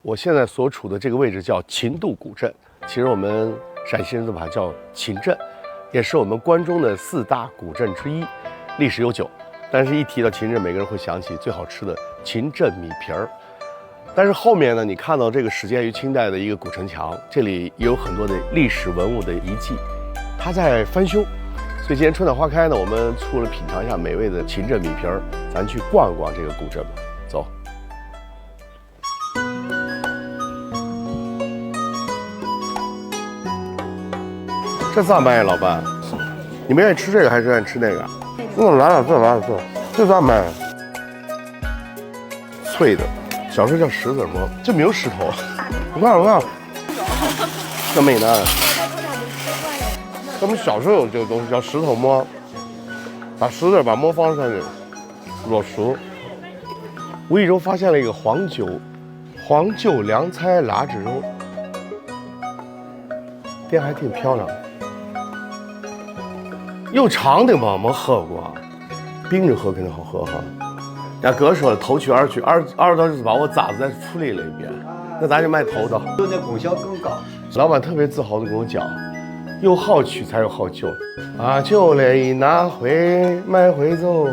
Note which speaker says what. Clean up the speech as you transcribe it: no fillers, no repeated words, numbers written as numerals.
Speaker 1: 我现在所处的这个位置叫秦渡古镇，其实我们陕西人都把它叫秦镇，也是我们关中的4大古镇之一，历史悠久。但是，一提到秦镇，每个人会想起最好吃的秦镇米皮儿。但是后面呢，你看到这个始建于清代的一个古城墙，这里也有很多的历史文物的遗迹，它在翻修。所以今天春暖花开呢，我们出来品尝一下美味的秦镇米皮儿，咱去逛逛这个古镇吧，走。这咋卖呀，老板？你们愿意吃这个还是愿意吃那个？来了这咋卖？脆的，小时候叫石子馍，这没有石头。我看，这美呢？咱们小时候有这个东西叫石头馍，把石子把馍放上去，落熟。无意中发现了一个黄酒凉菜腊汁肉，店还挺漂亮的。有长的吗？没喝过，冰着喝肯定好喝哈。人家哥说了，头去二去，二道就是把我渣子再处理了一遍，那咱就卖头道。
Speaker 2: 就那功效更高。
Speaker 1: 老板特别自豪的跟我讲，有好取才有好酒，把酒来拿回买回走。